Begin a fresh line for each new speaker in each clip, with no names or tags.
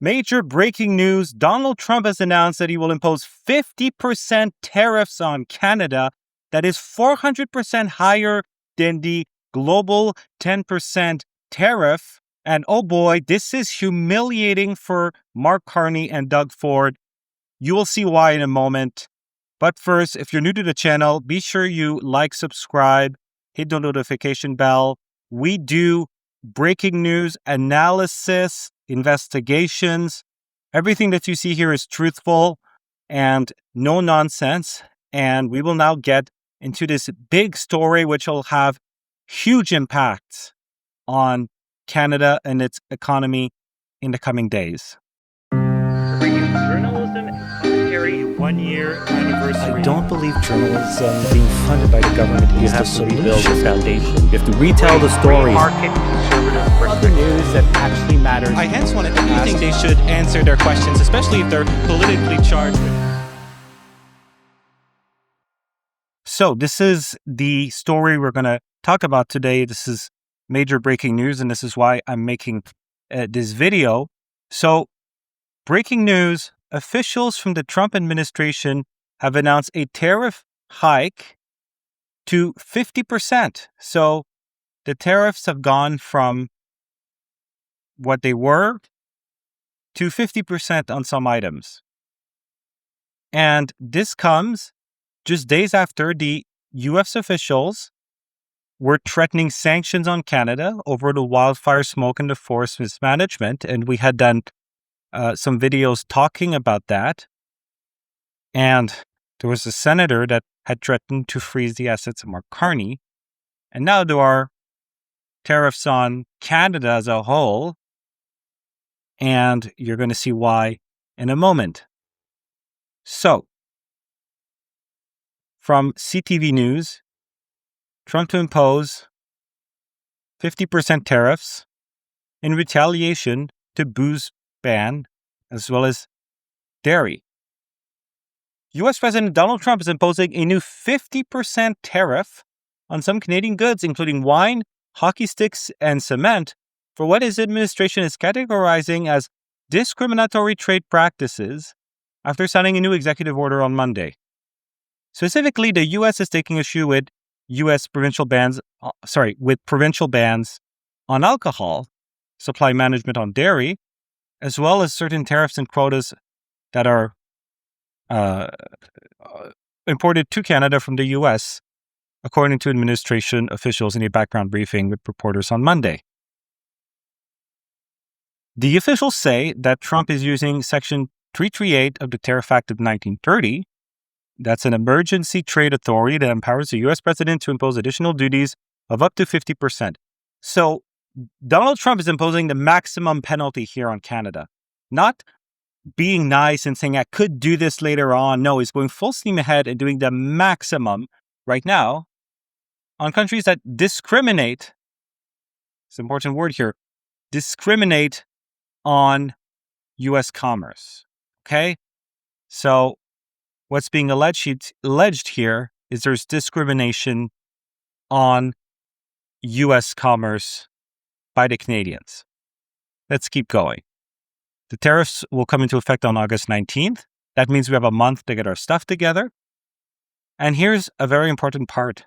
Major breaking news. Donald Trump has announced that he will impose 50% tariffs on Canada. That is 400% higher than the global 10% tariff. And oh boy, this is humiliating for Mark Carney and Doug Ford. You will see why in a moment. But first, if you're new to the channel, be sure you like, subscribe, hit the notification bell. We do breaking news, analysis, investigations. Everything that you see here is truthful and no nonsense. And we will now get into this big story, which will have huge impacts on Canada and its economy in the coming days.
Journalism and commentary 1 year anniversary.
I don't believe journalism being funded by the government is the solution.
Rebuild the foundation.
You have to retell the stories.
Market conservative perspective.
News that actually matters.
I hence wanted to ask. I think they should answer their questions, especially if they're politically charged with. So this is the story we're going to talk about today. This is major breaking news, and this is why I'm making this video. So, breaking news, officials from the Trump administration have announced a tariff hike to 50%. So the tariffs have gone from what they were to 50% on some items. And this comes just days after the U.S. officials were threatening sanctions on Canada over the wildfire smoke and the forest mismanagement. And we had done some videos talking about that. And there was a senator that had threatened to freeze the assets of Mark Carney. And now there are tariffs on Canada as a whole. And you're going to see why in a moment. So, from CTV News, Trump to impose 50% tariffs in retaliation to booze ban, as well as dairy. U.S. President Donald Trump is imposing a new 50% tariff on some Canadian goods, including wine, hockey sticks, and cement, for what his administration is categorizing as discriminatory trade practices after signing a new executive order on Monday. Specifically, the U.S. is taking issue with provincial bans on alcohol, supply management on dairy, as well as certain tariffs and quotas that are imported to Canada from the U.S., according to administration officials in a background briefing with reporters on Monday. The officials say that Trump is using Section 338 of the Tariff Act of 1930. That's an emergency trade authority that empowers the U.S. president to impose additional duties of up to 50%. So Donald Trump is imposing the maximum penalty here on Canada, not being nice and saying, I could do this later on. No, he's going full steam ahead and doing the maximum right now on countries that discriminate. It's an important word here. Discriminate on U.S. commerce. Okay? So what's being alleged here is there's discrimination on U.S. commerce by the Canadians. Let's keep going. The tariffs will come into effect on August 19th. That means we have a month to get our stuff together. And here's a very important part.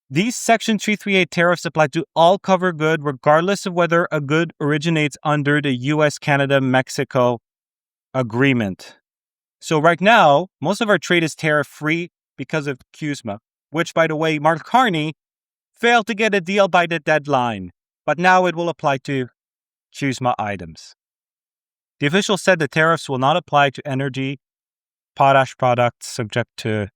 These Section 338 tariffs apply to all covered goods, regardless of whether a good originates under the U.S.-Canada-Mexico agreement. So right now, most of our trade is tariff-free because of CUSMA, which, by the way, Mark Carney failed to get a deal by the deadline. But now it will apply to CUSMA items. The official said the tariffs will not apply to energy, potash products subject to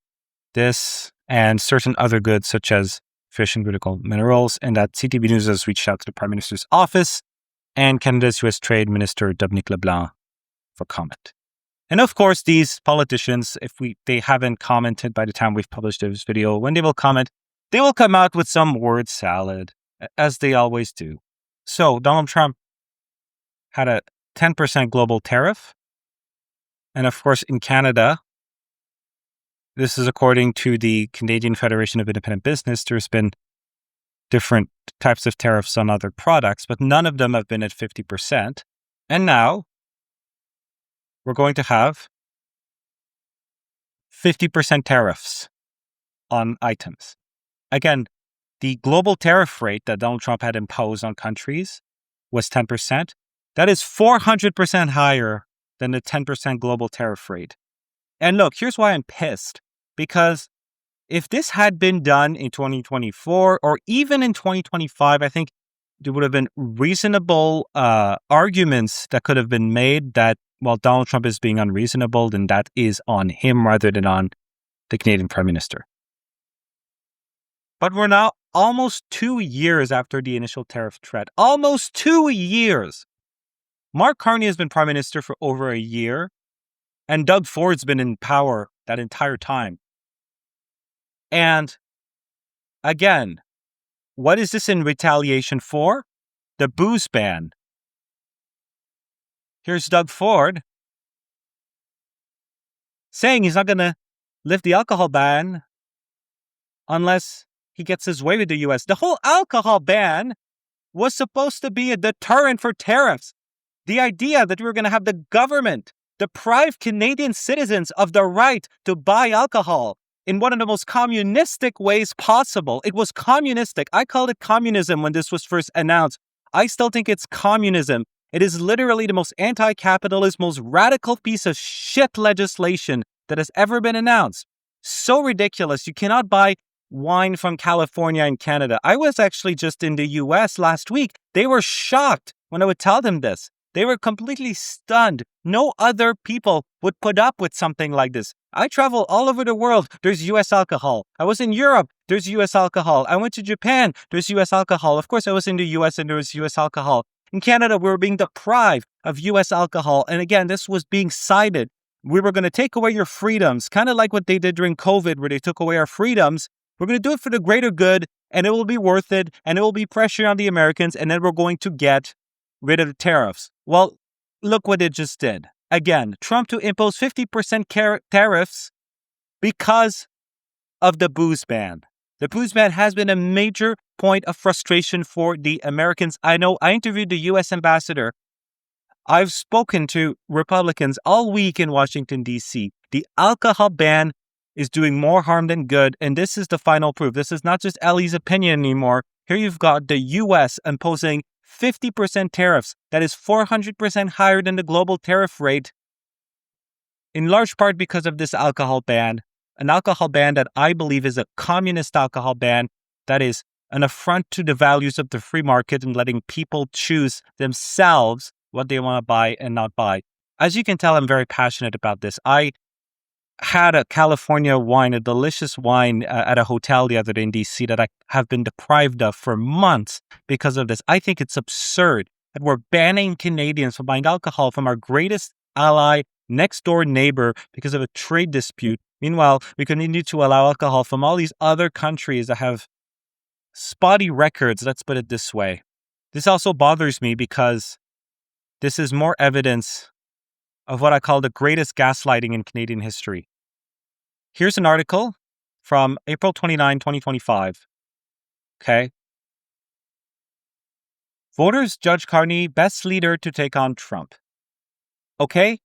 this, and certain other goods such as fish and critical minerals, and that CTV News has reached out to the Prime Minister's office and Canada's U.S. Trade Minister Dominique LeBlanc for comment. And of course, these politicians, if they haven't commented by the time we've published this video, when they will comment, they will come out with some word salad, as they always do. So Donald Trump had a 10% global tariff. And of course, in Canada, this is according to the Canadian Federation of Independent Business, there's been different types of tariffs on other products, but none of them have been at 50%. And now we're going to have 50% tariffs on items. Again, the global tariff rate that Donald Trump had imposed on countries was 10%. That is 400% higher than the 10% global tariff rate. And look, here's why I'm pissed. Because if this had been done in 2024 or even in 2025, I think there would have been reasonable arguments that could have been made that while Donald Trump is being unreasonable, then that is on him rather than on the Canadian Prime Minister. But we're now almost 2 years after the initial tariff threat. Almost 2 years. Mark Carney has been Prime Minister for over a year, and Doug Ford's been in power that entire time. And again, what is this in retaliation for? The booze ban. Here's Doug Ford saying he's not going to lift the alcohol ban unless he gets his way with the U.S. The whole alcohol ban was supposed to be a deterrent for tariffs. The idea that we were going to have the government deprive Canadian citizens of the right to buy alcohol in one of the most communistic ways possible. It was communistic. I called it communism when this was first announced. I still think it's communism. It is literally the most anti-capitalist, most radical piece of shit legislation that has ever been announced. So ridiculous. You cannot buy wine from California and Canada. I was actually just in the U.S. last week. They were shocked when I would tell them this. They were completely stunned. No other people would put up with something like this. I travel all over the world. There's U.S. alcohol. I was in Europe. There's U.S. alcohol. I went to Japan. There's U.S. alcohol. Of course, I was in the U.S. and there was U.S. alcohol. In Canada, we were being deprived of U.S. alcohol. And again, this was being cited. We were going to take away your freedoms, kind of like what they did during COVID, where they took away our freedoms. We're going to do it for the greater good, and it will be worth it, and it will be pressure on the Americans, and then we're going to get rid of the tariffs. Well, look what it just did. Again, Trump to impose 50% tariffs because of the booze ban. The booze ban has been a major point of frustration for the Americans. I know I interviewed the U.S. ambassador. I've spoken to Republicans all week in Washington, D.C. The alcohol ban is doing more harm than good, and this is the final proof. This is not just Ellie's opinion anymore. Here you've got the U.S. imposing 50% tariffs. That is 400% higher than the global tariff rate, in large part because of this alcohol ban. An alcohol ban that I believe is a communist alcohol ban that is an affront to the values of the free market and letting people choose themselves what they want to buy and not buy. As you can tell, I'm very passionate about this. I had a California wine, a delicious wine at a hotel the other day in DC that I have been deprived of for months because of this. I think it's absurd that we're banning Canadians from buying alcohol from our greatest ally, next door neighbor, because of a trade dispute. Meanwhile, we continue to allow alcohol from all these other countries that have spotty records, let's put it this way. This also bothers me because this is more evidence of what I call the greatest gaslighting in Canadian history. Here's an article from April 29, 2025. Okay. Voters judge Carney best leader to take on Trump. Okay.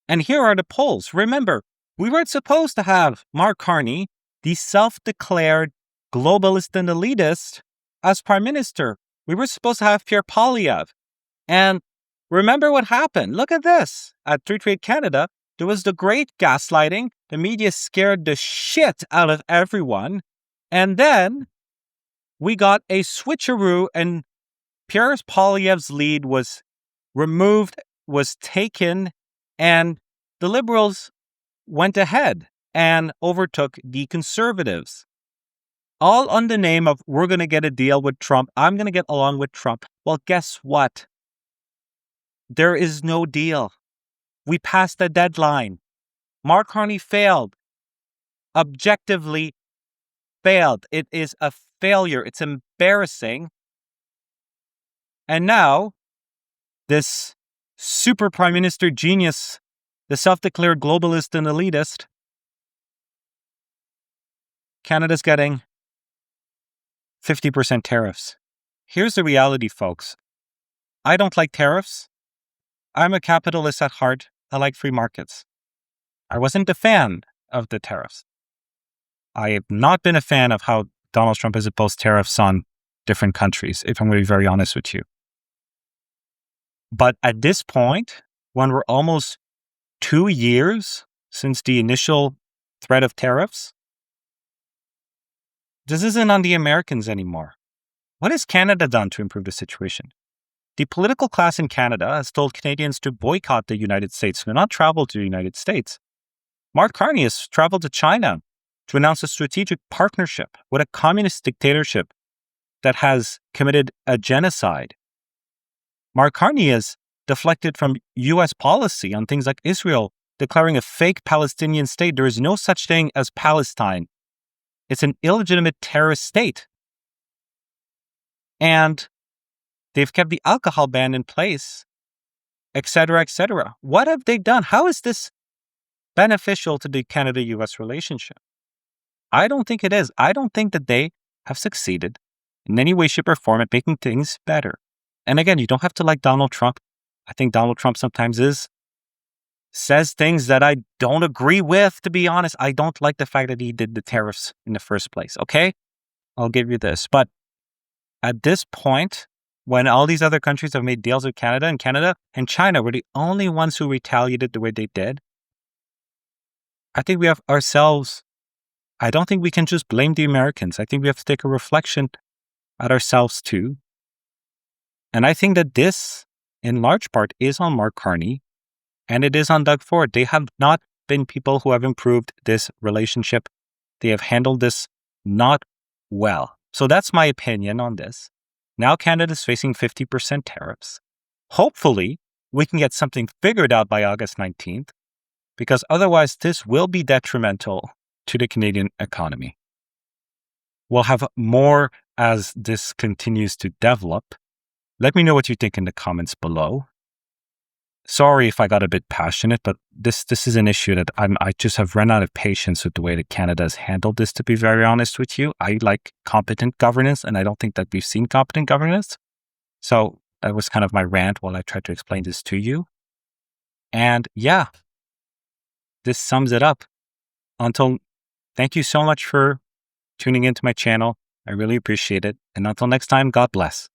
And here are the polls. Remember, we weren't supposed to have Mark Carney, the self-declared globalist and elitist, as prime minister. We were supposed to have Pierre Poilievre. And remember what happened. Look at this. At 338 Canada, there was the great gaslighting. The media scared the shit out of everyone. And then we got a switcheroo and Pierre Poilievre's lead was removed, was taken, and the Liberals went ahead and overtook the Conservatives. All on the name of, we're going to get a deal with Trump. I'm going to get along with Trump. Well, guess what? There is no deal. We passed the deadline. Mark Carney failed. Objectively failed. It is a failure. It's embarrassing. And now, this super prime minister genius, the self-declared globalist and elitist, Canada's getting 50% tariffs. Here's the reality, folks. I don't like tariffs. I'm a capitalist at heart. I like free markets. I wasn't a fan of the tariffs. I have not been a fan of how Donald Trump has imposed tariffs on different countries, if I'm going to be very honest with you. But at this point, when we're almost 2 years since the initial threat of tariffs, this isn't on the Americans anymore. What has Canada done to improve the situation? The political class in Canada has told Canadians to boycott the United States, to not travel to the United States. Mark Carney has traveled to China to announce a strategic partnership with a communist dictatorship that has committed a genocide. Mark Carney has deflected from U.S. policy on things like Israel declaring a fake Palestinian state. There is no such thing as Palestine. It's an illegitimate terrorist state. And they've kept the alcohol ban in place, etc., etc. What have they done? How is this beneficial to the Canada-U.S. relationship? I don't think it is. I don't think that they have succeeded in any way, shape, or form at making things better. And again, you don't have to like Donald Trump. I think Donald Trump sometimes says things that I don't agree with, to be honest. I don't like the fact that he did the tariffs in the first place, okay? I'll give you this. But at this point, when all these other countries have made deals with Canada and China were the only ones who retaliated the way they did, I think we have ourselves, I don't think we can just blame the Americans. I think we have to take a reflection at ourselves too. And I think that this, in large part, is on Mark Carney and it is on Doug Ford. They have not been people who have improved this relationship. They have handled this not well. So that's my opinion on this. Now Canada is facing 50% tariffs. Hopefully, we can get something figured out by August 19th, because otherwise this will be detrimental to the Canadian economy. We'll have more as this continues to develop. Let me know what you think in the comments below. Sorry if I got a bit passionate, but this is an issue that I just have run out of patience with the way that Canada has handled this, to be very honest with you. I like competent governance, and I don't think that we've seen competent governance. So that was kind of my rant while I tried to explain this to you. And yeah, this sums it up. Thank you so much for tuning into my channel. I really appreciate it. And until next time, God bless.